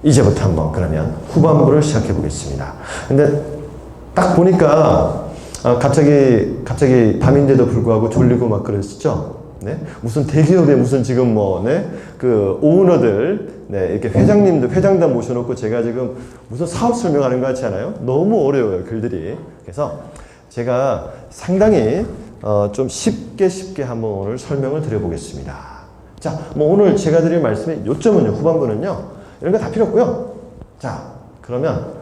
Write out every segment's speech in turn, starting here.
이제부터 한번 그러면 후반부를 시작해 보겠습니다. 근데 딱 보니까 갑자기 밤인데도 불구하고 졸리고 막 그러시죠? 네? 무슨 대기업에 무슨 지금 뭐, 네? 그 오너들, 네? 이렇게 회장님들, 회장단 모셔놓고 제가 지금 무슨 사업 설명하는 것 같지 않아요? 너무 어려워요, 글들이. 그래서 제가 상당히 좀 쉽게 한번 오늘 설명을 드려보겠습니다. 자, 뭐 오늘 제가 드릴 말씀의 요점은요, 후반부는요, 이런 거 다 필요 없고요. 자, 그러면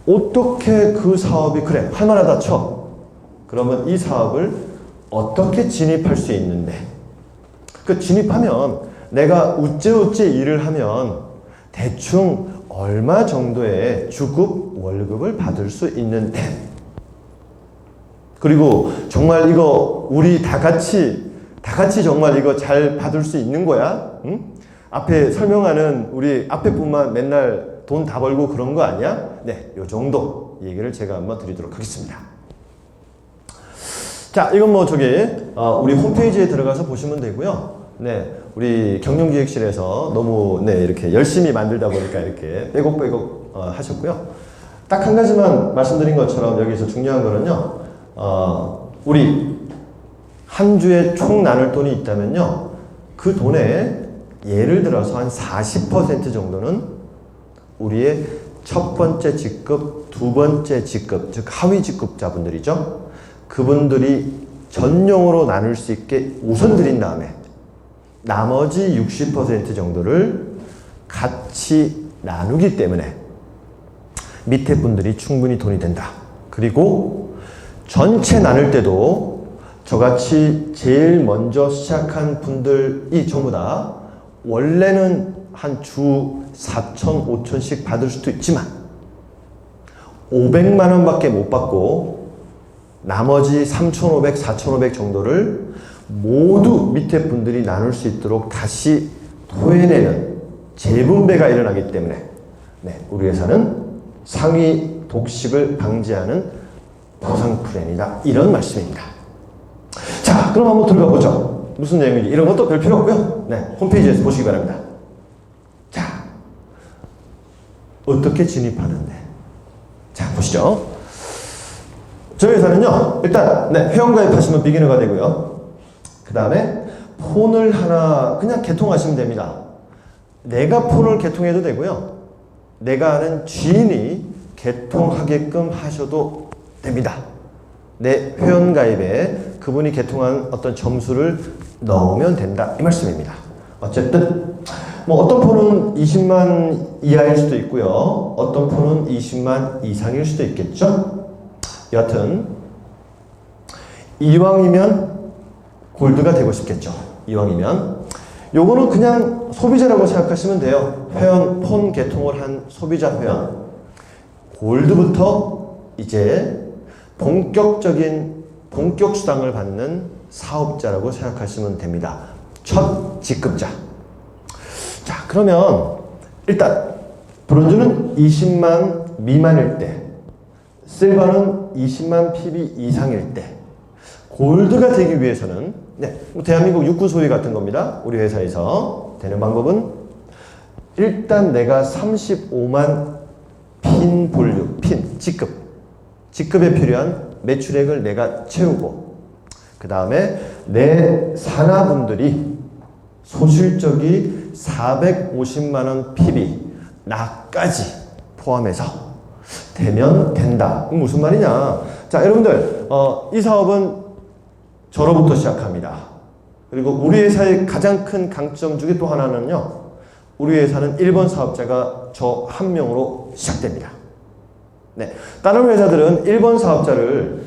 어떻게 그 사업이 그래, 할만하다 쳐. 그러면 이 사업을 어떻게 진입할 수 있는데, 그 진입하면 내가 우째우째 일을 하면 대충 얼마 정도의 주급, 월급을 받을 수 있는데, 그리고 정말 이거 우리 다 같이 정말 이거 잘 받을 수 있는 거야? 응? 앞에 설명하는 우리 앞에 분만 맨날 돈 다 벌고 그런 거 아니야? 네, 요 정도 얘기를 제가 한번 드리도록 하겠습니다. 자, 이건 뭐 우리 홈페이지에 들어가서 보시면 되고요. 네, 우리 경영기획실에서 너무 이렇게 열심히 만들다 보니까 이렇게 빼곡 하셨고요. 딱 한 가지만 말씀드린 것처럼 여기서 중요한 거는요. 우리 한 주에 총 나눌 돈이 있다면요. 그 돈에 예를 들어서 한 40% 정도는 우리의 첫 번째 직급, 두 번째 직급, 즉 하위 직급자분들이죠. 그분들이 전용으로 나눌 수 있게 우선 드린 다음에 나머지 60% 정도를 같이 나누기 때문에 밑에 분들이 충분히 돈이 된다. 그리고 전체 나눌 때도 저같이 제일 먼저 시작한 분들이 전부 다 원래는 한 주 4천, 5천씩 받을 수도 있지만 500만 원밖에 못 받고 나머지 3,500, 4,500 정도를 모두 밑에 분들이 나눌 수 있도록 다시 토해내는 재분배가 일어나기 때문에 우리 회사는 상위 독식을 방지하는 보상 플랜이다. 이런 말씀입니다. 자, 그럼 한번 들어가 보죠. 무슨 내용인지 이런 것도 별 필요 없고요. 네, 홈페이지에서 보시기 바랍니다. 자, 어떻게 진입하는데? 자, 보시죠. 저희 회사는요, 일단 회원가입하시면 비기너가 되고요. 그 다음에 폰을 하나 그냥 개통하시면 됩니다. 내가 폰을 개통해도 되고요. 내가 아는 지인이 개통하게끔 하셔도 됩니다. 내 회원가입에 그분이 개통한 어떤 점수를 넣으면 된다. 이 말씀입니다. 어쨌든 뭐 어떤 폰은 20만 이하일 수도 있고요. 어떤 폰은 20만 이상일 수도 있겠죠. 여하튼 이왕이면 골드가 되고 싶겠죠. 이왕이면 요거는 그냥 소비자라고 생각하시면 돼요. 회원 폰 개통을 한 소비자 회원 골드부터 이제 본격 수당을 받는 사업자라고 생각하시면 됩니다. 첫 직급자. 자, 그러면 일단 브론즈는 20만 미만일 때, 실버는 20만 PB 이상일 때, 골드가 되기 위해서는 대한민국 육군 소위 같은 겁니다. 우리 회사에서 되는 방법은 일단 내가 35만 핀 볼륨, 직급에 필요한 매출액을 내가 채우고 그 다음에 내 산하분들이 소실적이 450만원 PB 나까지 포함해서 되면 된다. 무슨 말이냐? 자, 여러분들 이 사업은 저로부터 시작합니다. 그리고 우리 회사의 가장 큰 강점 중에 또 하나는요. 우리 회사는 1번 사업자가 저 한 명으로 시작됩니다. 네, 다른 회사들은 1번 사업자를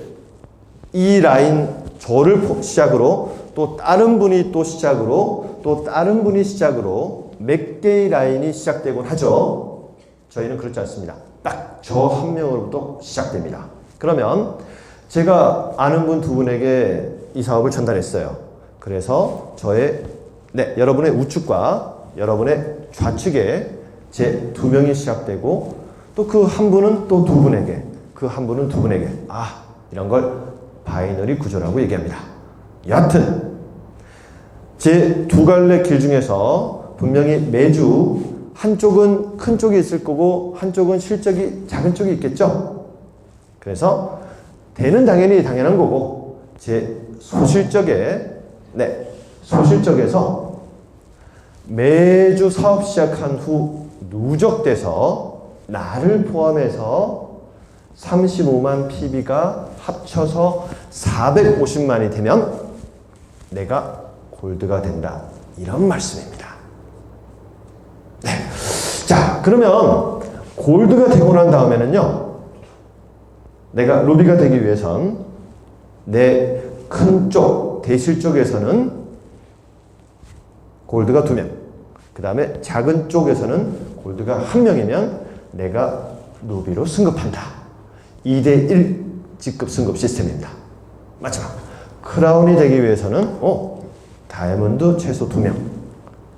이 라인 저를 시작으로 또 다른 분이 또 시작으로 또 다른 분이 시작으로 몇 개의 라인이 시작되곤 하죠. 저희는 그렇지 않습니다. 딱 저 한 명으로부터 시작됩니다. 그러면 제가 아는 분 두 분에게 이 사업을 전달했어요. 그래서 여러분의 우측과 여러분의 좌측에 제 두 명이 시작되고 또 그 한 분은 또 두 분에게, 그 한 분은 두 분에게. 이런 걸 바이너리 구조라고 얘기합니다. 여하튼 제 두 갈래 길 중에서 분명히 매주 한쪽은 큰 쪽이 있을 거고 한쪽은 실적이 작은 쪽이 있겠죠. 그래서 대는 당연히 당연한 거고 제 소실적에서 매주 사업 시작한 후 누적돼서 나를 포함해서 35만 PB가 합쳐서 450만이 되면 내가 골드가 된다. 이런 말씀입니다. 네. 자, 그러면 골드가 되고 난 다음에는요. 내가 루비가 되기 위해선 내 큰 쪽, 대실 쪽에서는 골드가 2명. 그 다음에 작은 쪽에서는 골드가 1명이면 내가 루비로 승급한다. 2대1 직급 승급 시스템입니다. 마지막. 크라운이 되기 위해서는 다이아몬드 최소 2명.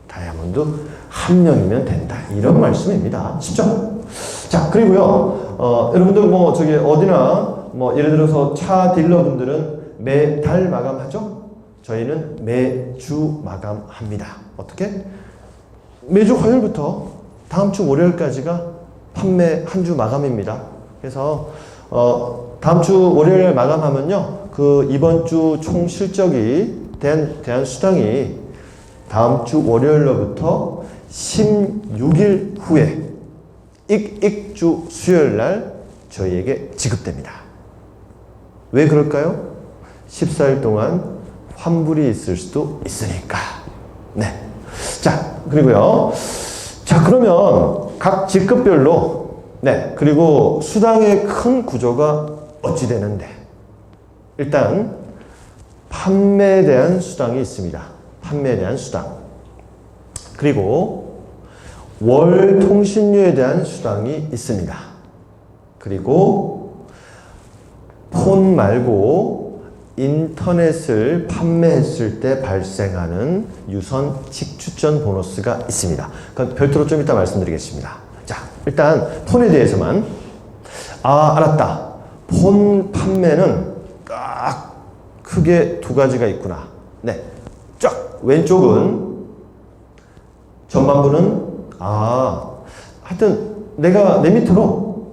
다이아몬드 1명이면 된다. 이런 말씀입니다. 쉽죠? 자, 그리고요. 여러분들 어디나 예를 들어서 차 딜러분들은 매달 마감하죠? 저희는 매주 마감합니다. 어떻게? 매주 화요일부터 다음 주 월요일까지가 판매 한 주 마감입니다. 그래서 다음 주 월요일 마감하면요. 그 이번 주 총 실적이 대한 수당이 다음 주 월요일로부터 16일 후에 익주 수요일 날 저희에게 지급됩니다. 왜 그럴까요? 14일 동안 환불이 있을 수도 있으니까. 네. 자, 그리고요. 자, 그러면 각 직급별로 그리고 수당의 큰 구조가 어찌 되는데? 일단 판매에 대한 수당이 있습니다. 판매에 대한 수당. 그리고 월 통신료에 대한 수당이 있습니다. 그리고 폰 말고 인터넷을 판매했을 때 발생하는 유선 직추전 보너스가 있습니다. 그건 별도로 좀 이따 말씀드리겠습니다. 자, 일단 폰에 대해서만. 알았다. 폰 판매는 딱 크게 2가지가 있구나. 네, 쫙 왼쪽은 전반부는 하여튼 내가 내 밑으로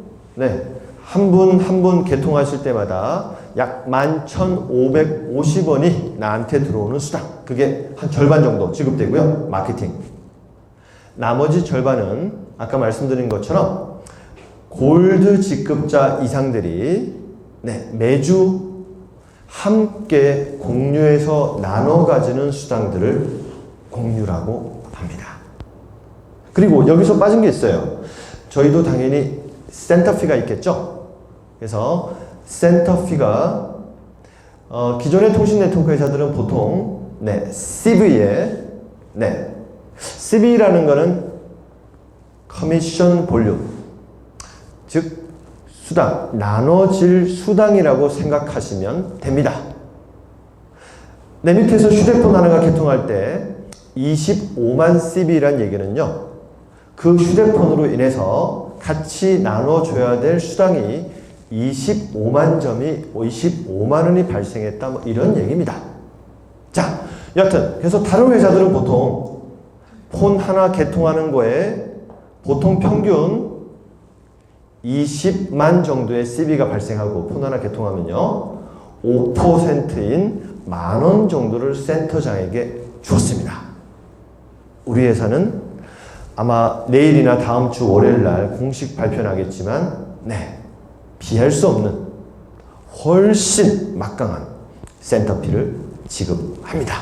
한 분 개통하실 때마다 약 11,550원이 나한테 들어오는 수당. 그게 한 절반 정도 지급되고요. 마케팅. 나머지 절반은 아까 말씀드린 것처럼 골드 직급자 이상들이 매주 함께 공유해서 나눠 가지는 수당들을 공유라고 합니다. 그리고 여기서 빠진 게 있어요. 저희도 당연히 센터피가 있겠죠. 그래서 센터피가 기존의 통신 네트워크 회사들은 보통 CV에 CV라는 거는 커미션 볼륨, 즉 수당, 나눠질 수당이라고 생각하시면 됩니다. 내 밑에서 휴대폰 하나가 개통할 때 25만 CV란 얘기는요, 그 휴대폰으로 인해서 같이 나눠줘야 될 수당이 25만 원이 발생했다. 이런 얘기입니다. 자, 여튼 그래서 다른 회사들은 보통 폰 하나 개통하는 거에 보통 평균 20만 정도의 CV가 발생하고 폰 하나 개통하면요 5%인 10,000원 정도를 센터장에게 주었습니다. 우리 회사는 아마 내일이나 다음 주 월요일 날 공식 발표나겠지만 비할 수 없는 훨씬 막강한 센터피를 지급합니다.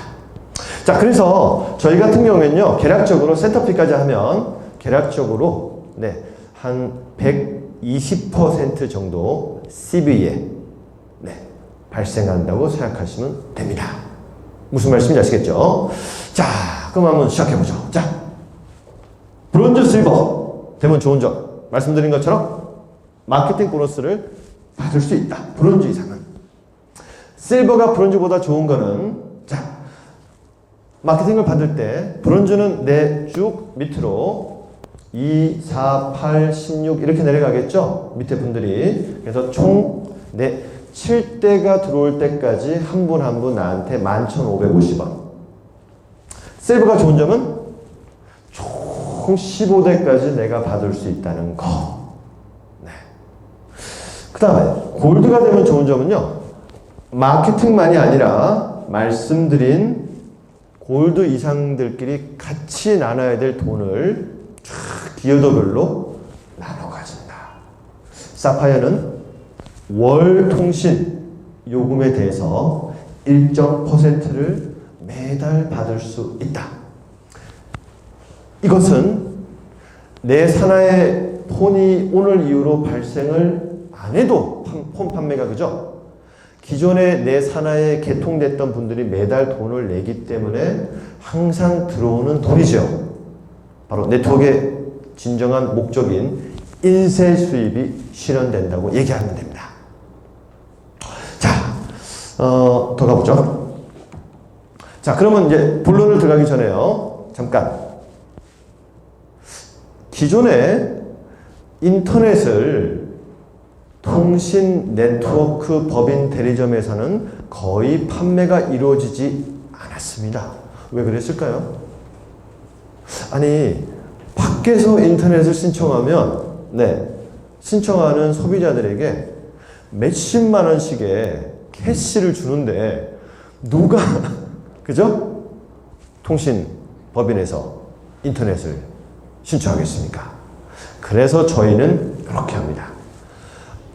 자, 그래서 저희 같은 경우에는요, 계략적으로 센터피까지 하면 계략적으로 한 120% 정도 CV에 발생한다고 생각하시면 됩니다. 무슨 말씀인지 아시겠죠? 자, 그럼 한번 시작해보죠. 자, 브론즈, 실버 되면 좋은 점 말씀드린 것처럼 마케팅 보너스를 받을 수 있다. 브론즈 이상은. 실버가 브론즈보다 좋은 거는, 자, 마케팅을 받을 때 브론즈는 내 쭉 밑으로 2, 4, 8, 16 이렇게 내려가겠죠? 밑에 분들이. 그래서 총 7대가 들어올 때까지 한 분 한 분 나한테 11,550원. 실버가 좋은 점은 쭉 총 15대까지 내가 받을 수 있다는 거. 네. 그 다음에 골드가 되면 좋은 점은요, 마케팅만이 아니라 말씀드린 골드 이상들끼리 같이 나눠야 될 돈을 기여도별로 나눠 가진다. 사파이어는 월 통신 요금에 대해서 일정 퍼센트를 매달 받을 수 있다. 이것은 내 산하의 폰이 오늘 이후로 발생을 안 해도 폰 판매가, 그죠? 기존에 내 산하에 개통됐던 분들이 매달 돈을 내기 때문에 항상 들어오는 돈이죠. 바로 네트워크의 진정한 목적인 인쇄 수입이 실현된다고 얘기하면 됩니다. 자, 더 가보죠. 자, 그러면 이제 본론을 들어가기 전에요, 잠깐. 기존에 인터넷을 통신 네트워크 법인 대리점에서는 거의 판매가 이루어지지 않았습니다. 왜 그랬을까요? 아니, 밖에서 인터넷을 신청하면, 신청하는 소비자들에게 몇십만 원씩의 캐시를 주는데, 누가, 그죠? 통신 법인에서 인터넷을 신청하겠습니까? 그래서 저희는 그렇게 합니다.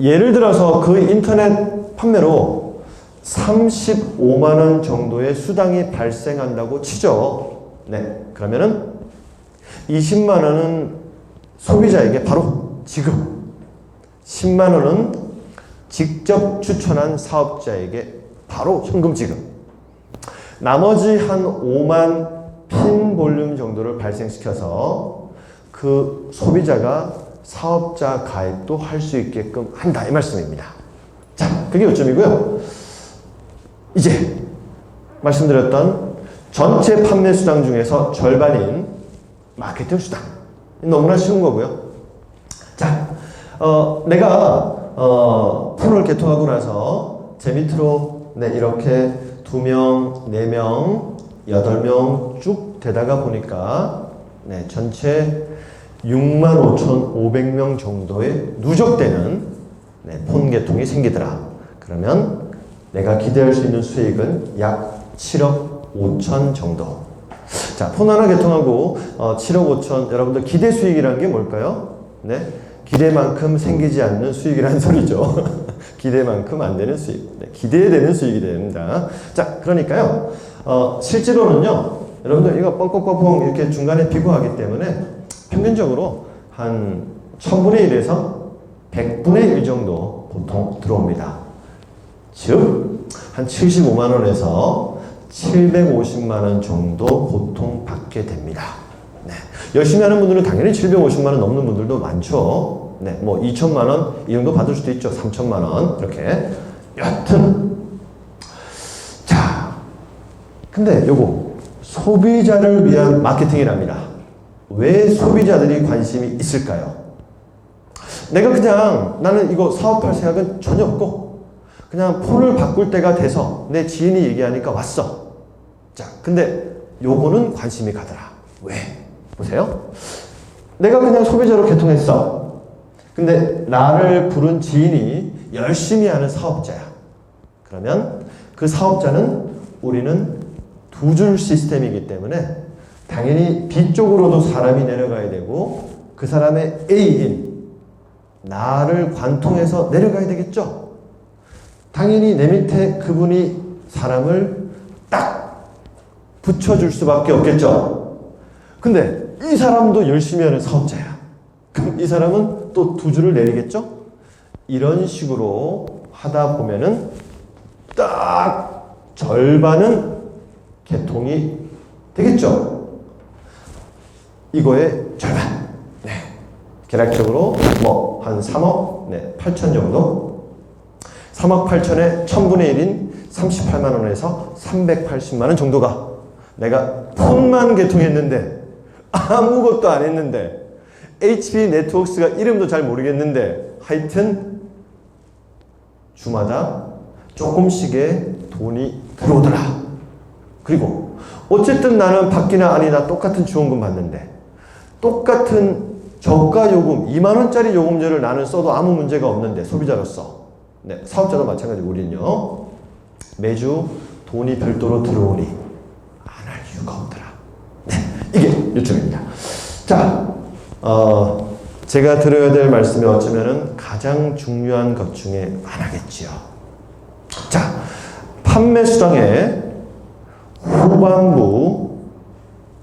예를 들어서 그 인터넷 판매로 35만 원 정도의 수당이 발생한다고 치죠. 네. 그러면은 20만 원은 소비자에게 바로 지급, 10만 원은 직접 추천한 사업자에게 바로 현금 지급, 나머지 한 5만 핀 볼륨 정도를 발생시켜서 그 소비자가 사업자 가입도 할 수 있게끔 한다, 이 말씀입니다. 자, 그게 요점이고요. 이제 말씀드렸던 전체 판매 수당 중에서 절반인 마케팅 수당, 너무나 쉬운 거고요. 자, 내가 프로를 개통하고 나서 제 밑으로 이렇게 2명, 4명, 8명 쭉 되다가 보니까 전체 65,500명 정도의 누적되는 폰 개통이 생기더라. 그러면 내가 기대할 수 있는 수익은 약 7억 5천 정도. 자, 폰 하나 개통하고 7억 5천, 여러분들 기대 수익이라는 게 뭘까요? 기대만큼 생기지 않는 수익이라는 소리죠. 기대만큼 안 되는 수익. 기대되는 수익이 됩니다. 자, 그러니까요, 실제로는요, 여러분들 이거 뻥뻥뻥뻥 이렇게 중간에 비교하기 때문에 평균적으로 한 1000분의 1에서 100분의 1 정도 보통 들어옵니다. 즉, 한 75만 원에서 750만 원 정도 보통 받게 됩니다. 열심히 하는 분들은 당연히 750만 원 넘는 분들도 많죠. 뭐 2천만 원 이 정도 받을 수도 있죠. 3천만 원 이렇게. 여하튼 자, 근데 요거 소비자를 위한 마케팅이랍니다. 왜 소비자들이 관심이 있을까요? 내가 그냥 나는 이거 사업할 생각은 전혀 없고 그냥 폰을 바꿀 때가 돼서 내 지인이 얘기하니까 왔어. 자, 근데 요거는 관심이 가더라. 왜? 보세요. 내가 그냥 소비자로 개통했어. 근데 나를 부른 지인이 열심히 하는 사업자야. 그러면 그 사업자는 우리는 두 줄 시스템이기 때문에 당연히 B 쪽으로도 사람이 내려가야 되고 그 사람의 A인 나를 관통해서 내려가야 되겠죠. 당연히 내 밑에 그분이 사람을 딱 붙여줄 수밖에 없겠죠. 근데 이 사람도 열심히 하는 사업자야. 그럼 이 사람은 또 두 줄을 내리겠죠? 이런 식으로 하다 보면은 딱 절반은 개통이 되겠죠. 이거의 절반. 계략적으로 뭐 한 3억 8천 정도. 3억 8천에 1000분의 1인 38만 원에서 380만 원 정도가 내가 폰만 개통했는데 아무것도 안 했는데 HP 네트워크스가 이름도 잘 모르겠는데 하여튼 주마다 조금씩의 돈이 들어오더라. 그리고 어쨌든 나는 받기나 아니나 똑같은 지원금 받는데 똑같은 저가 요금 2만 원짜리 요금제를 나는 써도 아무 문제가 없는데 소비자로서 네, 사업자도 마찬가지고 우리는요 매주 돈이 별도로 들어오니 안 할 이유가 없더라. 네, 이게 요점입니다. 자, 제가 드려야 될 말씀이 어쩌면은 가장 중요한 것 중에 하나겠지요. 자, 판매 수당의 후반부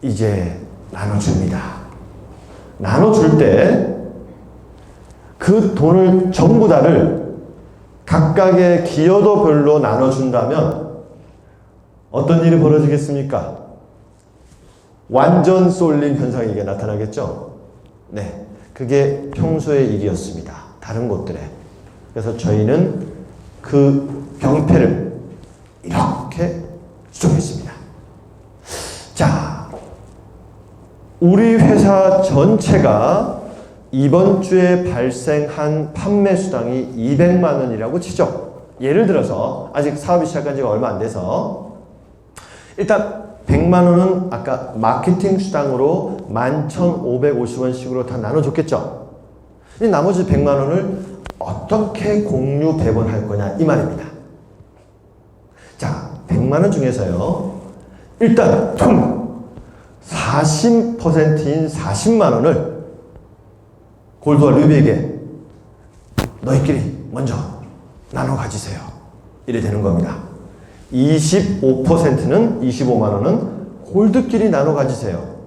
이제 나눠줍니다. 나눠줄 때 그 돈을 전부 다를 각각의 기여도별로 나눠준다면 어떤 일이 벌어지겠습니까? 완전 쏠림 현상이 이게 나타나겠죠? 네. 그게 평소의 일이었습니다. 다른 곳들에. 그래서 저희는 그 병폐를 이렇게 수정했습니다. 자, 우리 회사 전체가 이번 주에 발생한 판매 수당이 200만 원이라고 치죠. 예를 들어서 아직 사업이 시작한 지가 얼마 안 돼서 일단 100만 원은 아까 마케팅 수당으로 11,550원씩으로 다 나눠줬겠죠. 이 나머지 100만 원을 어떻게 공유 배분할 거냐 이 말입니다. 자, 100만 원 중에서요. 일단 통 40%인 40만 원을 골드와 루비에게 너희끼리 먼저 나눠 가지세요. 이래 되는 겁니다. 25%는 25만 원은 골드끼리 나눠 가지세요.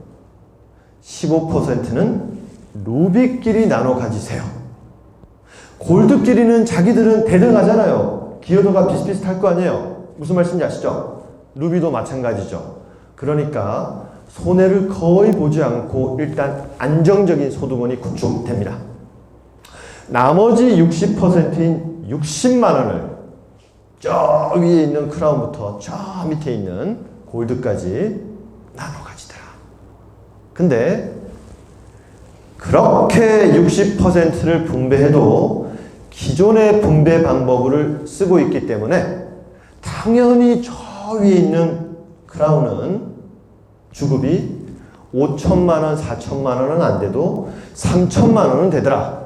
15%는 루비끼리 나눠 가지세요. 골드끼리는 자기들은 대등하잖아요. 기여도가 비슷비슷할 거 아니에요. 무슨 말씀인지 아시죠? 루비도 마찬가지죠. 그러니까 손해를 거의 보지 않고 일단 안정적인 소득원이 구축됩니다. 나머지 60%인 60만 원을 저 위에 있는 크라운부터 저 밑에 있는 골드까지 나눠 가지더라. 근데 그렇게 60%를 분배해도 기존의 분배 방법을 쓰고 있기 때문에 당연히 저 위에 있는 크라운은 주급이 5천만 원, 4천만 원은 안 돼도 3천만 원은 되더라.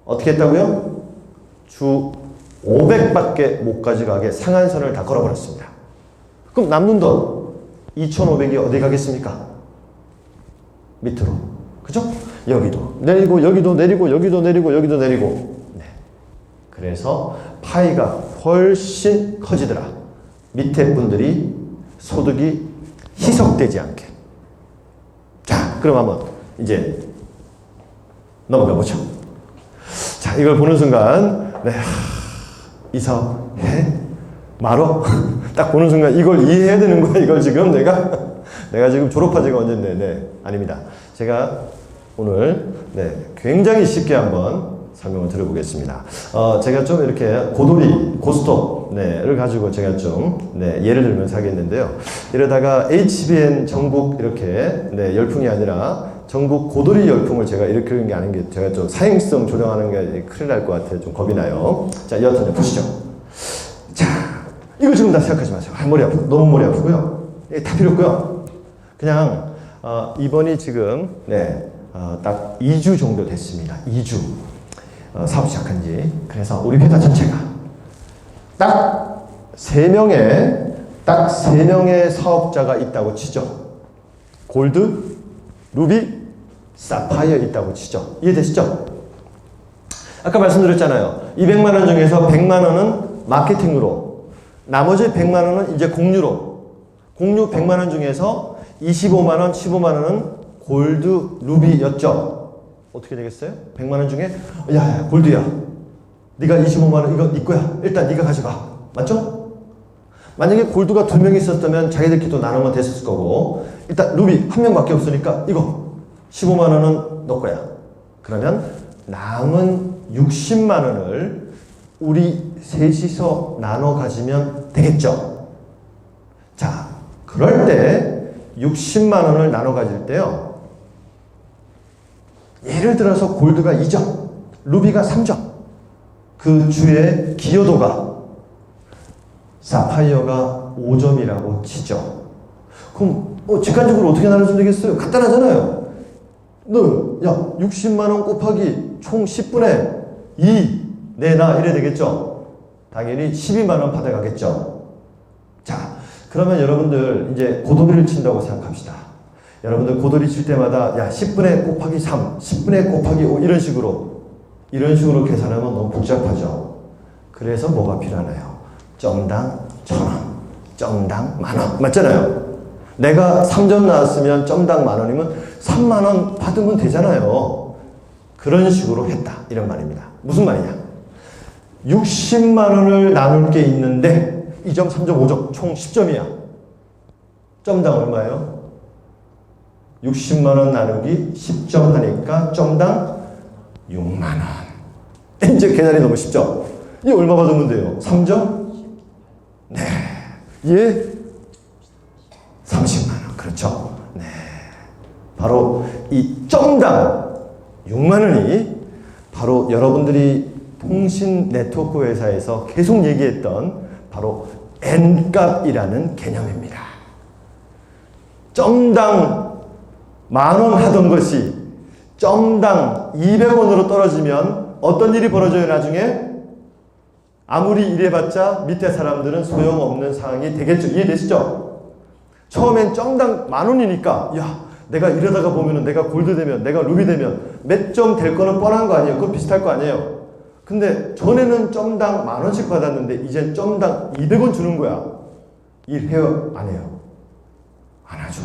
어떻게 했다고요? 주 500밖에 못 가져가게 상한선을 다 걸어버렸습니다. 그럼 남는 돈 2,500이 어디 가겠습니까? 밑으로. 그죠? 여기도 내리고 여기도 내리고 여기도 내리고 여기도 내리고. 네. 그래서 파이가 훨씬 커지더라. 밑에 분들이 소득이 희석되지 않게. 자, 그럼 한번 이제 넘어가 보죠. 자, 이걸 보는 순간 네. 이 사업 해? 말어? 딱 보는 순간 이걸 이해해야 되는 거야. 이걸 지금 내가 지금 졸업한 지가 언젠데. 네, 아닙니다. 제가 오늘 네, 굉장히 쉽게 한번 설명을 드려보겠습니다. 제가 좀 이렇게 고도리, 고스톱 를 가지고 제가 좀 예를 들면서 하겠는데요. 이러다가 HBN 전국 이렇게 열풍이 아니라 전국 고도리 열풍을 제가 일으키는 게 아닌 게 제가 좀 사행성 조정하는 게 큰일 날 것 같아요. 좀 겁이 나요. 자, 여하튼 보시죠. 자, 이거 지금 다 생각하지 마세요. 머리 아프고 너무 머리 아프고요. 다 필요 없고요. 그냥 이번이 지금 딱 2주 정도 됐습니다. 2주 사업 시작한 지. 그래서 우리 회사 전체가 딱 3명의 사업자가 있다고 치죠. 골드, 루비, 사파이어 있다고 치죠. 이해되시죠? 아까 말씀드렸잖아요. 200만 원 중에서 100만 원은 마케팅으로, 나머지 100만 원은 이제 공유로. 공유 100만 원 중에서 25만 원, 15만 원은 골드, 루비였죠. 어떻게 되겠어요? 100만 원 중에 야, 골드야. 네가 25만 원 이거 네 거야. 일단 네가 가져가. 맞죠? 만약에 골드가 2명 있었다면 자기들끼리 또 나누면 됐을 거고, 일단 루비 1명밖에 없으니까 이거 15만 원은 너 거야. 그러면 남은 60만 원을 우리 셋이서 나눠 가지면 되겠죠. 자, 그럴 때 60만 원을 나눠 가질 때요. 예를 들어서 골드가 2점, 루비가 3점. 그 주의 기여도가 사파이어가 5점이라고 치죠. 그럼 직관적으로 어떻게 나눠주면 되겠어요? 간단하잖아요. 야, 60만 원 곱하기 총 10분의 2 내놔 이래 되겠죠? 당연히 12만 원 받아가겠죠? 자, 그러면 여러분들 이제 고도리를 친다고 생각합시다. 여러분들 고도리 칠 때마다 야, 10분의 곱하기 3, 10분의 곱하기 5 이런 식으로 계산하면 너무 복잡하죠? 그래서 뭐가 필요하나요? 점당 1,000원, 점당 10,000원. 맞잖아요? 내가 3점 나왔으면 점당 10,000원이면 30,000원 받으면 되잖아요. 그런 식으로 했다. 이런 말입니다. 무슨 말이냐? 60만 원을 나눌 게 있는데 2점, 3점, 5점 총 10점이야. 점당 얼마예요? 60만 원 나누기 10점 하니까 점당 6만 원. 이제 계산이 너무 쉽죠? 이 얼마 받으면 돼요? 3점? 네. 얘 30만 원. 그렇죠? 네. 바로 이 점당 6만 원이 바로 여러분들이 통신 네트워크 회사에서 계속 얘기했던 바로 N값이라는 개념입니다. 점당 10,000원 하던 것이 점당 200원으로 떨어지면 어떤 일이 벌어져요, 나중에? 아무리 이래봤자 밑에 사람들은 소용없는 상황이 되겠죠. 이해되시죠? 처음엔 점당 10,000원이니까, 야, 내가 이러다가 보면은 내가 골드 되면, 내가 루비 되면 몇 점 될 거는 뻔한 거 아니에요? 그건 비슷할 거 아니에요? 근데 전에는 점당 10,000원씩 받았는데 이젠 점당 200원 주는 거야. 일해요? 안 해요? 안 하죠.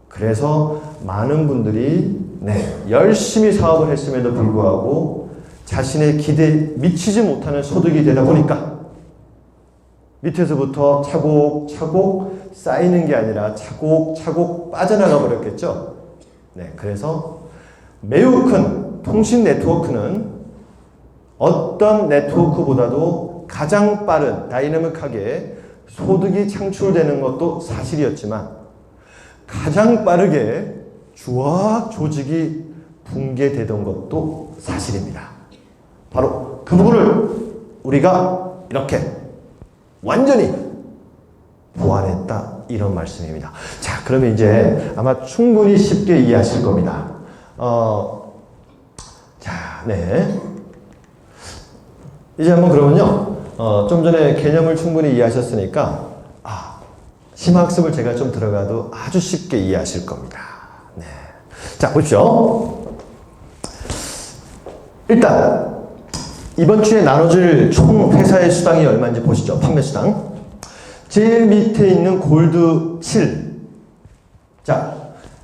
그래서 많은 분들이 열심히 사업을 했음에도 불구하고 자신의 기대에 미치지 못하는 소득이 되다 보니까 밑에서부터 차곡차곡 쌓이는 게 아니라 차곡차곡 빠져나가 버렸겠죠. 그래서 매우 큰 통신 네트워크는 어떤 네트워크보다도 가장 빠른 다이내믹하게 소득이 창출되는 것도 사실이었지만 가장 빠르게 주화 조직이 붕괴되던 것도 사실입니다. 바로 그 부분을 우리가 이렇게 완전히 보완했다 이런 말씀입니다. 자, 그러면 이제 아마 충분히 쉽게 이해하실 겁니다. 이제 한번 그러면요. 좀 전에 개념을 충분히 이해하셨으니까 심화학습을 제가 좀 들어가도 아주 쉽게 이해하실 겁니다. 자, 보십시오. 일단 이번 주에 나눠줄 총 회사의 수당이 얼마인지 보시죠. 판매 수당. 제일 밑에 있는 골드 7. 자,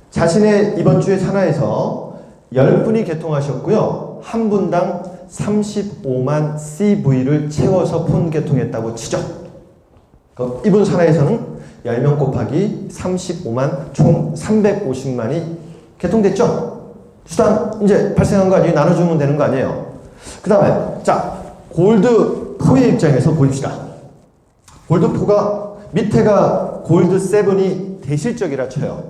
자신의 이번 주에 산하에서 10분이 개통하셨고요. 한 분당 35만 CV를 채워서 폰 개통했다고 치죠. 그럼 이분 산하에서는 10명 곱하기 35만 총 350만이 개통됐죠? 수당 이제 발생한 거 아니에요? 나눠주면 되는 거 아니에요? 그 다음에 자, 골드 4의 입장에서 보입시다. 골드 4가 밑에가 골드 7이 대실적이라 쳐요.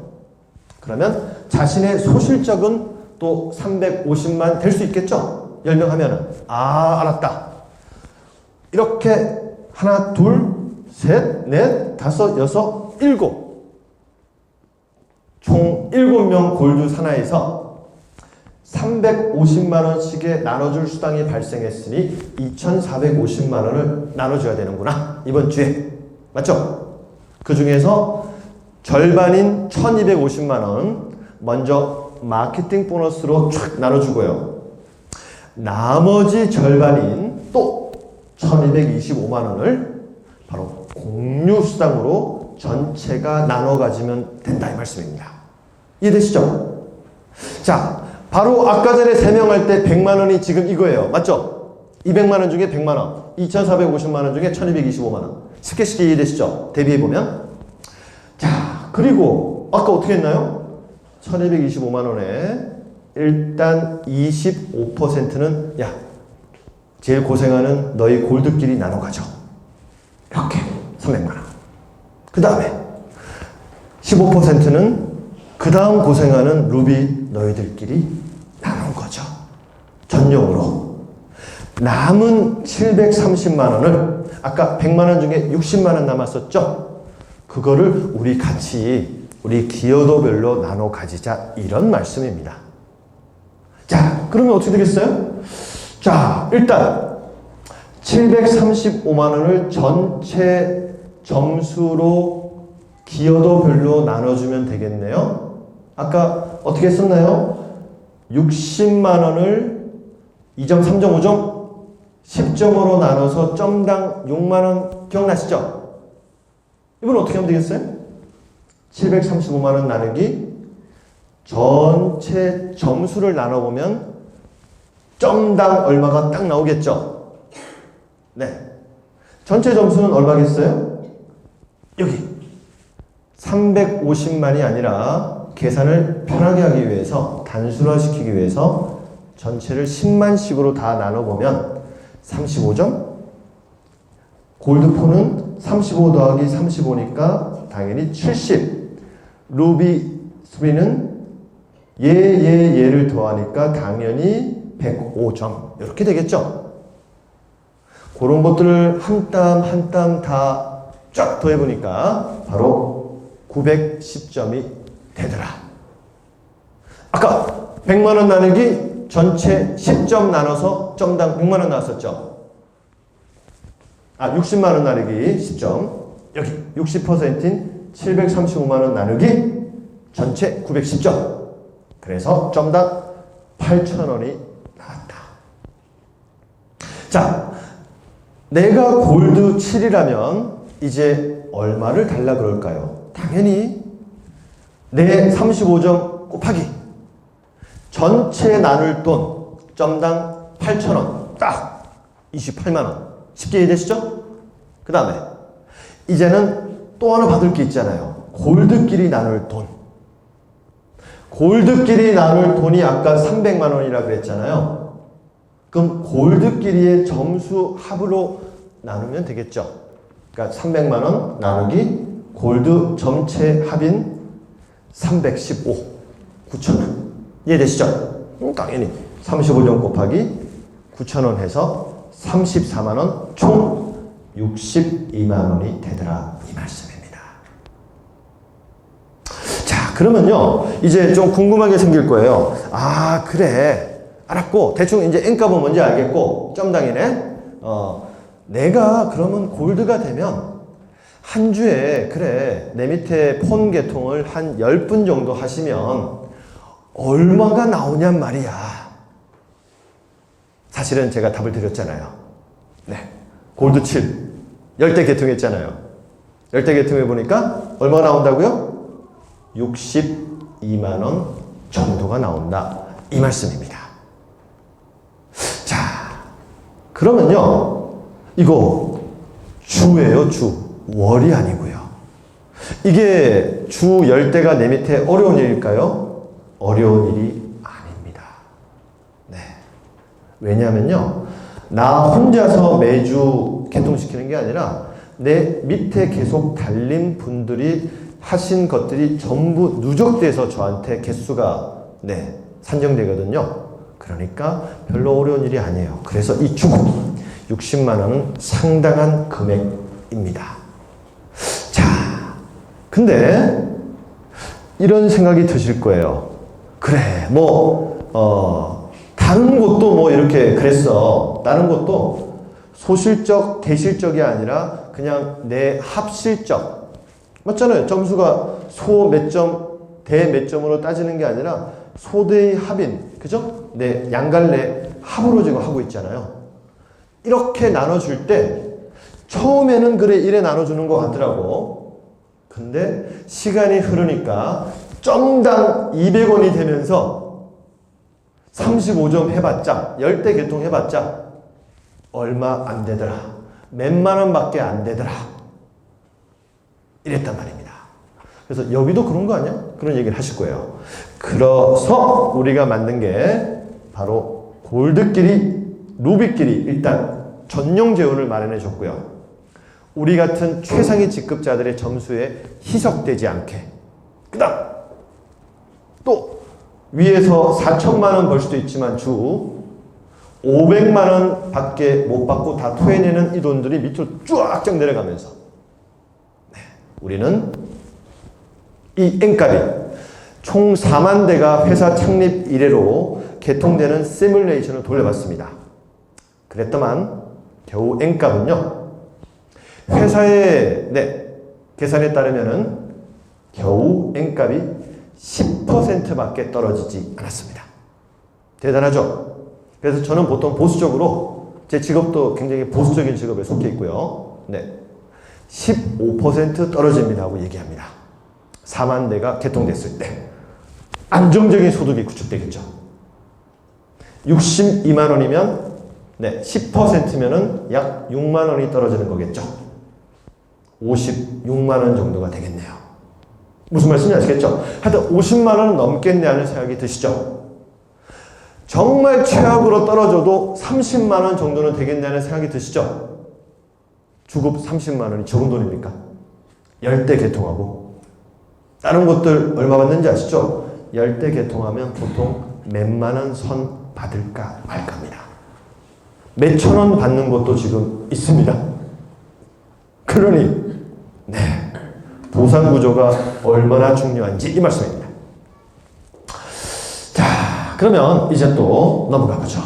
그러면 자신의 소실적은 또 350만 될 수 있겠죠? 10명 하면은. 알았다. 이렇게 하나, 둘, 셋, 넷, 다섯, 여섯, 일곱. 총 7명 골드 산하에서 350만 원씩의 나눠줄 수당이 발생했으니 2,450만 원을 나눠줘야 되는구나. 이번 주에. 맞죠? 그 중에서 절반인 1,250만 원 먼저 마케팅 보너스로 촥 나눠주고요. 나머지 절반인 또 1,225만 원을 바로 공유수당으로 전체가 나눠 가지면 된다 이 말씀입니다. 이해되시죠? 자, 바로 아까 전에 3명 할 때 100만 원이 지금 이거예요. 맞죠? 200만 원 중에 100만 원, 2,450만 원 중에 1,225만 원. 쉽게 이해되시죠? 대비해보면. 자, 그리고 아까 어떻게 했나요? 1,225만 원에 일단 25%는 야, 제일 고생하는 너희 골드끼리 나눠 가져. 이렇게 300만 원. 그 다음에 15%는 그 다음 고생하는 루비 너희들끼리 나눈 거죠. 전용으로. 남은 730만 원을 아까 100만 원 중에 60만 원 남았었죠? 그거를 우리 같이 우리 기여도별로 나눠 가지자 이런 말씀입니다. 자, 그러면 어떻게 되겠어요? 자, 일단 735만 원을 전체 점수로 기여도별로 나눠주면 되겠네요. 아까 어떻게 했었나요? 60만 원을 2점, 3점, 5점, 10점으로 나눠서 점당 6만 원 기억나시죠? 이건 어떻게 하면 되겠어요? 735만 원 나누기 전체 점수를 나눠보면 점당 얼마가 딱 나오겠죠? 네. 전체 점수는 얼마겠어요? 여기 350만이 아니라 계산을 편하게 하기 위해서, 단순화시키기 위해서 전체를 10만씩으로 다 나눠보면 35점? 골드폰은 35 더하기 35니까 당연히 70. 루비 3는 얘를 더하니까 당연히 105점. 이렇게 되겠죠? 그런 것들을 한 땀 한 땀 다 쫙 더해보니까 바로 910점이 되더라. 아까 100만원 나누기 전체 10점 나눠서 점당 100만원 나왔었죠? 60만원 나누기 10점. 여기 60%인 735만원 나누기 전체 910점. 그래서 점당 8,000원이 나왔다. 자, 내가 골드 7이라면 이제 얼마를 달라 그럴까요? 당연히 내 35점 곱하기 전체 나눌 돈 점당 8,000원 딱 28만원. 쉽게 이해되시죠? 그 다음에 이제는 또 하나 받을 게 있잖아요. 골드끼리 나눌 돈. 골드끼리 나눌 돈이 아까 300만 원이라 그랬잖아요. 그럼 골드끼리의 점수 합으로 나누면 되겠죠. 그러니까 300만 원 나누기 골드 전체 합인 315, 9,000원. 이해되시죠? 당연히 35점 곱하기 9,000원 해서 34만 원, 총 62만 원이 되더라. 이 말씀입니다. 자, 그러면요. 이제 좀 궁금한 게 생길 거예요. 아, 그래. 알았고, 대충 이제 N값은 뭔지 알겠고, 점당이네. 내가 그러면 골드가 되면 한 주에, 그래, 내 밑에 폰 개통을 한 10분 정도 하시면 얼마가 나오냔 말이야. 사실은 제가 답을 드렸잖아요. 네. 골드 7. 10대 개통했잖아요. 10대 개통해보니까 얼마 나온다고요? 62만원 정도가 나온다. 이 말씀입니다. 자, 그러면요. 이거 주예요, 주. 월이 아니고요. 이게 주 10대가 내 밑에 어려운 일일까요? 어려운 일이 아닙니다. 네. 왜냐하면요. 나 혼자서 매주 개통시키는 게 아니라 내 밑에 계속 달린 분들이 하신 것들이 전부 누적돼서 저한테 개수가 산정되거든요. 그러니까 별로 어려운 일이 아니에요. 그래서 이 주고 60만 원은 상당한 금액입니다. 자, 근데 이런 생각이 드실 거예요. 그래, 다른 곳도 이렇게 그랬어. 다른 곳도 소실적, 대실적이 아니라 그냥 내 합실적. 맞잖아요. 점수가 소 몇 점, 대 몇 점으로 따지는 게 아니라 소대의 합인, 그죠? 내 양갈래 합으로 지금 하고 있잖아요. 이렇게 나눠줄 때 처음에는 그래 이래 나눠주는 것 같더라고. 근데 시간이 흐르니까 점당 200원이 되면서 35점 해봤자 10대 개통 해봤자 얼마 안 되더라. 몇만 원밖에 안 되더라. 이랬단 말입니다. 그래서 여기도 그런 거 아니야? 그런 얘기를 하실 거예요. 그래서 우리가 만든 게 바로 골드끼리 루비끼리 일단 전용 재원을 마련해 줬고요. 우리 같은 최상위 직급자들의 점수에 희석되지 않게. 그 다음 또 위에서 4천만 원 벌 수도 있지만 주 500만 원 밖에 못 받고 다 토해내는 이 돈들이 밑으로 쫙쫙 내려가면서 우리는 이 N값이 총 4만 대가 회사 창립 이래로 개통되는 시뮬레이션을 돌려봤습니다. 그랬더만 겨우 N값은요. 회사의 계산에 따르면은 겨우 N값이 10%밖에 떨어지지 않았습니다. 대단하죠? 그래서 저는 보통 보수적으로 제 직업도 굉장히 보수적인 직업에 속해 있고요. 15% 떨어집니다 하고 얘기합니다. 4만 대가 개통됐을 때 안정적인 소득이 구축되겠죠. 62만 원이면 10%면은 약 6만 원이 떨어지는 거겠죠. 56만 원 정도가 되겠네요. 무슨 말씀인지 아시겠죠? 하여튼 50만 원은 넘겠네 하는 생각이 드시죠? 정말 최악으로 떨어져도 30만 원 정도는 되겠네 하는 생각이 드시죠? 주급 30만 원이 적은 돈입니까? 10대 개통하고 다른 곳들 얼마 받는지 아시죠? 10대 개통하면 보통 몇만 원 선 받을까 말까입니다. 몇천 원 받는 곳도 지금 있습니다. 그러니 보상 구조가 얼마나 중요한지 이 말씀입니다. 자, 그러면 이제 또 넘어가 보죠.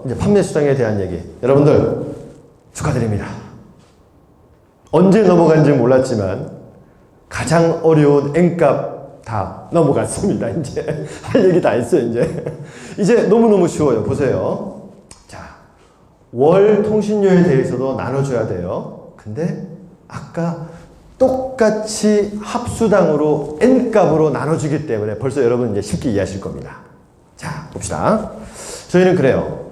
이제 판매 수당에 대한 얘기. 여러분들 축하드립니다. 언제 넘어간지 몰랐지만 가장 어려운 N값 다 넘어갔습니다. 이제 할 얘기 다 했어요. 이제 너무너무 쉬워요. 보세요. 자, 월 통신료에 대해서도 나눠줘야 돼요. 근데 아까 똑같이 합수당으로 N값으로 나눠주기 때문에 벌써 여러분 이제 쉽게 이해하실 겁니다. 자, 봅시다. 저희는 그래요.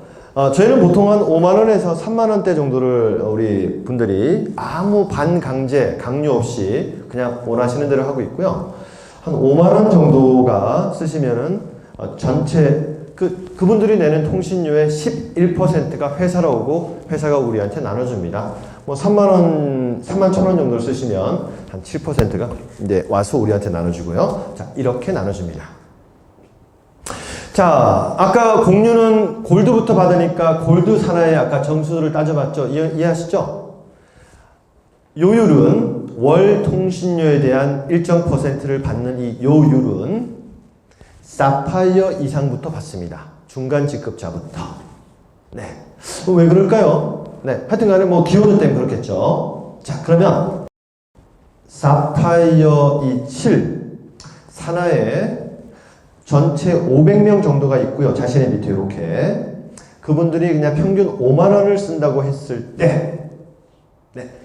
저희는 보통 한 5만 원에서 3만 원대 정도를 우리 분들이 아무 반강제, 강요 없이 그냥 원하시는 대로 하고 있고요. 한 5만 원 정도가 쓰시면은 전체 그분들이 내는 통신료의 11%가 회사로 오고 회사가 우리한테 나눠줍니다. 뭐 3만 원, 3만 1천 원 정도를 쓰시면 한 7%가 이제 와서 우리한테 나눠주고요. 자, 이렇게 나눠줍니다. 자, 아까 공유는 골드부터 받으니까 골드 산하의 아까 점수를 따져봤죠? 이해하시죠? 요율은 월 통신료에 대한 일정 퍼센트를 받는 이 요율은 사파이어 이상부터 받습니다. 중간 직급자부터. 왜 그럴까요? 하여튼 간에 뭐 기호는 때문에 그렇겠죠. 자, 그러면 사파이어 이 7 산하에 전체 500명 정도가 있고요. 자신의 밑에 이렇게. 그분들이 그냥 평균 5만 원을 쓴다고 했을 때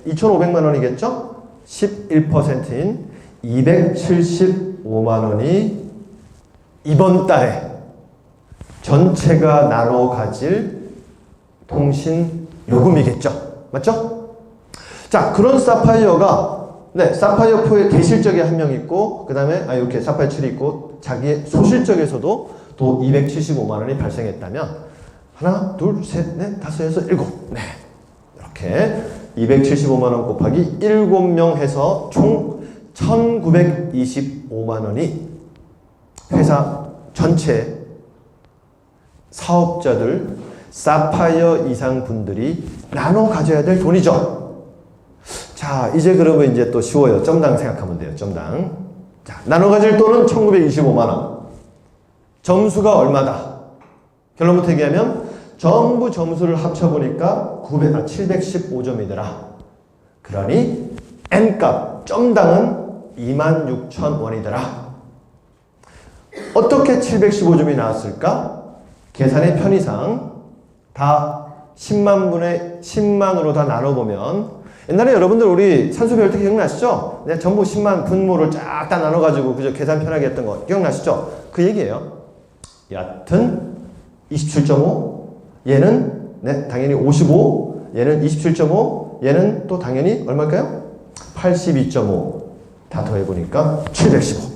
2,500만 원이겠죠? 11%인 275만 원이 이번 달에 전체가 나눠 가질 통신 요금이겠죠. 맞죠? 자, 그런 사파이어가 사파이어 4에 대실적에 한 명 있고 그 다음에 이렇게 사파이어 7이 있고 자기의 소실적에서도 또 275만 원이 발생했다면 하나, 둘, 셋, 넷, 다섯, 여섯, 일곱 이렇게 275만 원 곱하기 7명 해서 총 1925만 원이 회사 전체 사업자들 사파이어 이상 분들이 나눠 가져야 될 돈이죠. 자, 이제 그러면 이제 또 쉬워요. 점당 생각하면 돼요. 점당. 자, 나눠 가질 돈은 1925만 원. 점수가 얼마다? 결론부터 얘기하면 전부 점수를 합쳐보니까 715점이더라. 그러니 N값, 점당은 26,000원이더라. 어떻게 715점이 나왔을까? 계산의 편의상 다 10만 분의 10만으로 다 나눠보면 옛날에 여러분들 우리 산수배울 때 기억나시죠? 전부 10만 분모를 쫙 다 나눠가지고 그저 계산 편하게 했던 거 기억나시죠? 그 얘기예요. 얕은 27.5, 얘는 당연히 55, 얘는 27.5, 얘는 또 당연히 얼마일까요? 82.5. 다 더해보니까 715.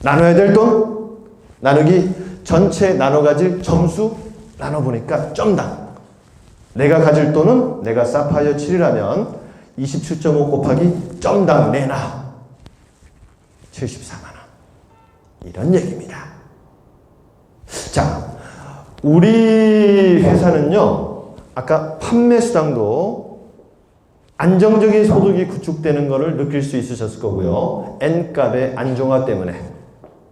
나눠야 될 돈, 나누기 전체 나눠 가질 점수 나눠보니까 점당. 내가 가질 돈은 내가 사파이어 7이라면 27.5 곱하기 점당 내놔. 74만 원. 이런 얘기입니다. 자, 우리 회사는요, 아까 판매 수당도 안정적인 소득이 구축되는 것을 느낄 수 있으셨을 거고요. N값의 안정화 때문에.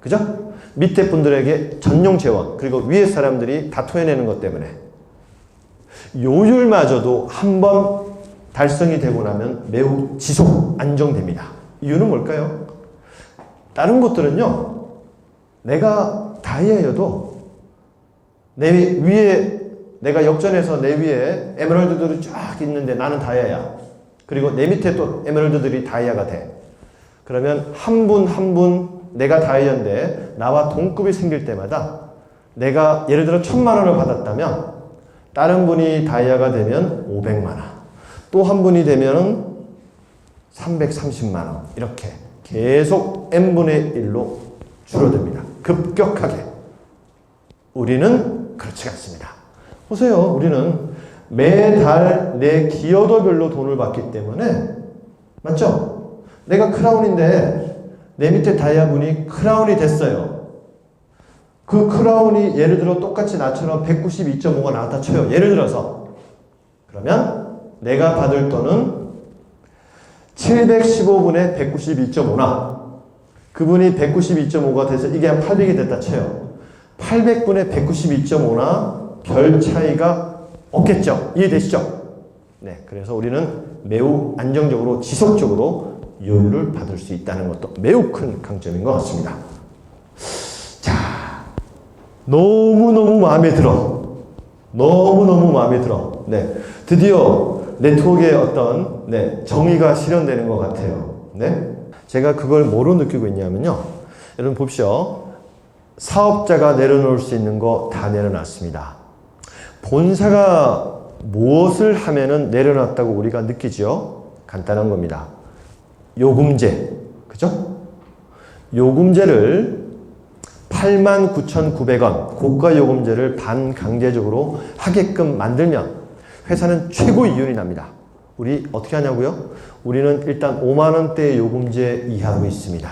그죠? 밑에 분들에게 전용 재원, 그리고 위에 사람들이 다 토해내는 것 때문에. 요율마저도 한번 달성이 되고 나면 매우 지속, 안정됩니다. 이유는 뭘까요? 다른 것들은요, 내가 다이아여도 내 위에, 내가 역전해서 내 위에 에메랄드들이 쫙 있는데 나는 다이아야. 그리고 내 밑에 또 에메랄드들이 다이아가 돼. 그러면 한 분 한 분 내가 다이아인데 나와 동급이 생길 때마다 내가 예를 들어 1,000만 원을 받았다면 다른 분이 다이아가 되면 500만 원. 또 한 분이 되면 330만 원. 이렇게 계속 n분의 1로 줄어듭니다. 급격하게. 우리는 그렇지 않습니다. 보세요. 우리는 매달 내 기여도별로 돈을 받기 때문에, 맞죠? 내가 크라운인데 내 밑에 다이아분이 크라운이 됐어요. 그 크라운이 예를 들어 똑같이 나처럼 192.5가 나왔다 쳐요. 예를 들어서. 그러면 내가 받을 돈은 715분의 192.5나 그분이 192.5가 돼서 이게 한 800이 됐다 쳐요. 800분의 192.5나 별 차이가 없겠죠. 이해되시죠? 네, 그래서 우리는 매우 안정적으로 지속적으로 요율을 받을 수 있다는 것도 매우 큰 강점인 것 같습니다. 자, 너무너무 마음에 들어. 너무너무 마음에 들어. 네, 드디어 네트워크의 어떤 정의가 실현되는 것 같아요. 네, 제가 그걸 뭐로 느끼고 있냐면요. 여러분 봅시오. 사업자가 내려놓을 수 있는 거 다 내려놨습니다. 본사가 무엇을 하면은 내려놨다고 우리가 느끼죠? 간단한 겁니다. 요금제. 그죠? 요금제를 89,900원 고가 요금제를 반강제적으로 하게끔 만들면 회사는 최고 이윤이 납니다. 우리 어떻게 하냐고요? 우리는 일단 5만원대의 요금제 이하로 있습니다.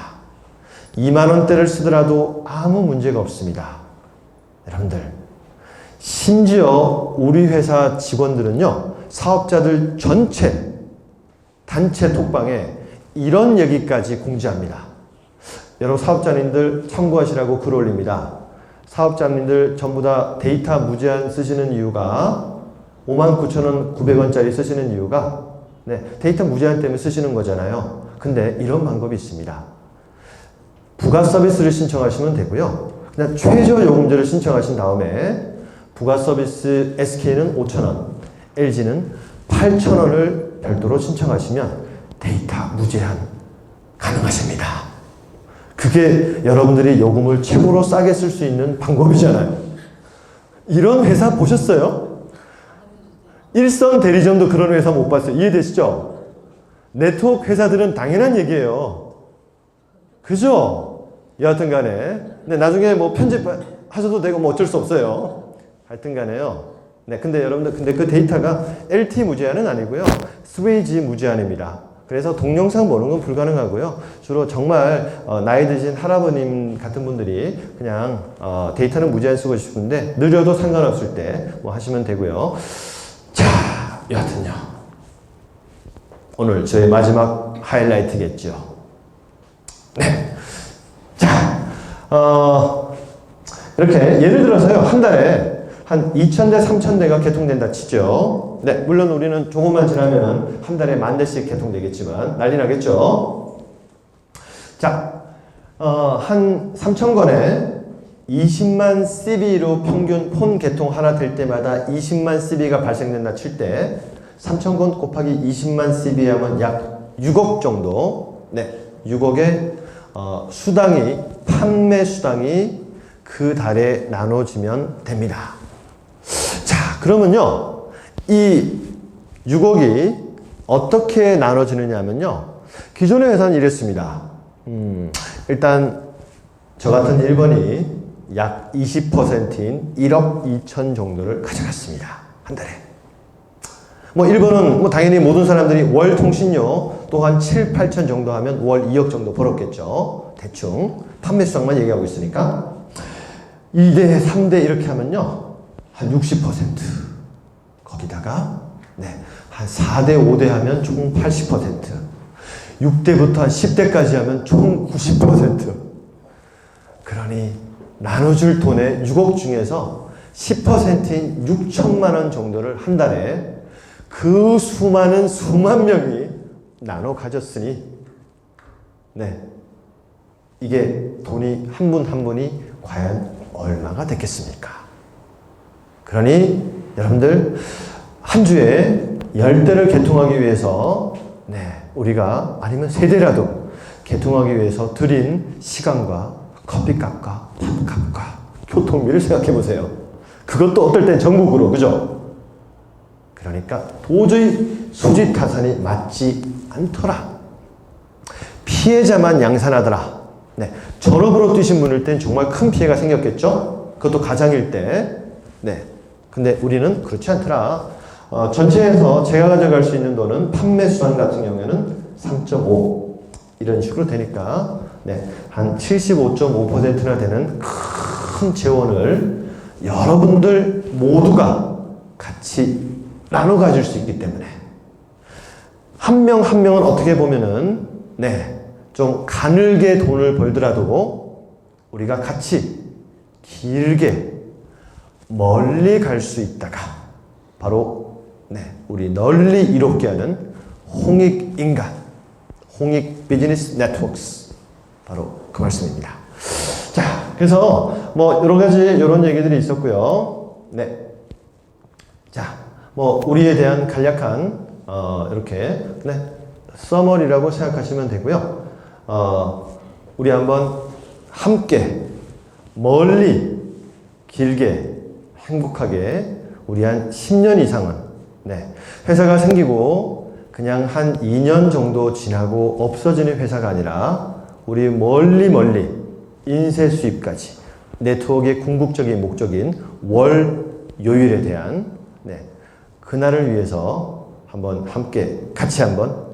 2만원대를 쓰더라도 아무 문제가 없습니다. 여러분들, 심지어 우리 회사 직원들은요, 사업자들 전체 단체 톡방에 이런 얘기까지 공지합니다. 여러분 사업자님들 참고하시라고 글 올립니다. 사업자님들 전부 다 데이터 무제한 쓰시는 이유가 59,900원짜리 쓰시는 이유가 데이터 무제한 때문에 쓰시는 거잖아요. 근데 이런 방법이 있습니다. 부가 서비스를 신청하시면 되고요. 그냥 최저 요금제를 신청하신 다음에 부가 서비스 SK는 5,000원, LG는 8,000원을 별도로 신청하시면 데이터 무제한 가능하십니다. 그게 여러분들이 요금을 최고로 싸게 쓸 수 있는 방법이잖아요. 이런 회사 보셨어요? 일선 대리점도 그런 회사 못 봤어요. 이해되시죠? 네트워크 회사들은 당연한 얘기예요. 그죠? 여하튼 간에. 근데 나중에 뭐 편집하셔도 되고 뭐 어쩔 수 없어요. 하여튼 간에요. 네, 근데 여러분들, 근데 그 데이터가 LT 무제한은 아니고요. 스웨이지 무제한입니다. 그래서 동영상 보는 건 불가능하고요. 주로 정말 나이 드신 할아버님 같은 분들이 그냥 데이터는 무제한 쓰고 싶은데 느려도 상관없을 때 뭐 하시면 되고요. 자, 여하튼요. 오늘 저의 마지막 하이라이트겠죠. 네. 자, 이렇게 예를 들어서요. 한 달에 한 2,000대, 3,000대가 개통된다 치죠. 네, 물론 우리는 조금만 지나면 한 달에 10,000대씩 개통되겠지만 난리 나겠죠. 자, 한 3,000건에 20만 CB로 평균 폰 개통 하나 될 때마다 20만 CB가 발생된다 칠 때 3,000건 곱하기 20만 CB 하면 약 6억 정도. 네, 6억의 수당이, 판매 수당이 그 달에 나눠지면 됩니다. 자, 그러면요, 이 6억이 어떻게 나눠지느냐 하면요, 기존의 회사는 이랬습니다. 일단 저 같은 1번이 약 20%인 1억 2천 정도를 가져갔습니다. 한 달에. 뭐 1번은 뭐 당연히 모든 사람들이 월 통신료 또 한 7, 8천 정도 하면 월 2억 정도 벌었겠죠. 대충 판매 수당만 얘기하고 있으니까. 2대, 3대 이렇게 하면요, 한 60%. 거기다가 한 4대 5대 하면 총 80%, 6대부터 한 10대까지 하면 총 90%. 그러니 나눠줄 돈의 6억 중에서 10%인 6천만 원 정도를 한 달에 그 수만 명이 나눠 가졌으니, 네, 이게 돈이 한 분 한 분이 과연 얼마가 됐겠습니까? 그러니 여러분들 한 주에 10대를 개통하기 위해서, 네, 우리가 아니면 3대라도 개통하기 위해서 들인 시간과 커피값과 밥값과 교통비를 생각해 보세요. 그것도 어떨 땐 전국으로, 그죠? 그러니까 도저히 수지타산이 맞지 않더라. 피해자만 양산하더라. 네, 전업으로 뛰신 분일 땐 정말 큰 피해가 생겼겠죠? 그것도 가장일 때. 네, 근데 우리는 그렇지 않더라. 전체에서 제가 가져갈 수 있는 돈은 판매 수완 같은 경우에는 3.5 이런 식으로 되니까, 네, 한 75.5%나 되는 큰 재원을 여러분들 모두가 같이 나눠 가질 수 있기 때문에 한 명 한 명은 어떻게 보면은, 네, 좀 가늘게 돈을 벌더라도 우리가 같이 길게 멀리 갈 수 있다가 바로, 네, 우리 널리 이롭게 하는 홍익인간, 홍익 비즈니스 네트워크스, 바로 그 말씀입니다. 자, 그래서 뭐 여러 가지 이런 얘기들이 있었고요. 네, 자, 뭐 우리에 대한 간략한 이렇게, 네, 서머리라고 생각하시면 되고요. 우리 한번 함께 멀리 길게 행복하게 우리 한 10년 이상은, 네, 회사가 생기고 그냥 한 2년 정도 지나고 없어지는 회사가 아니라 우리 멀리 인쇄 수입까지 네트워크의 궁극적인 목적인 월 요율에 대한, 네, 그날을 위해서 한번 함께 같이 한번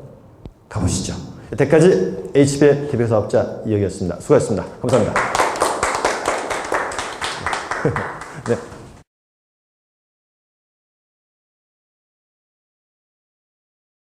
가보시죠. 여태까지 HB의 대표사업자 이혁이었습니다. 수고하셨습니다. 감사합니다. 네.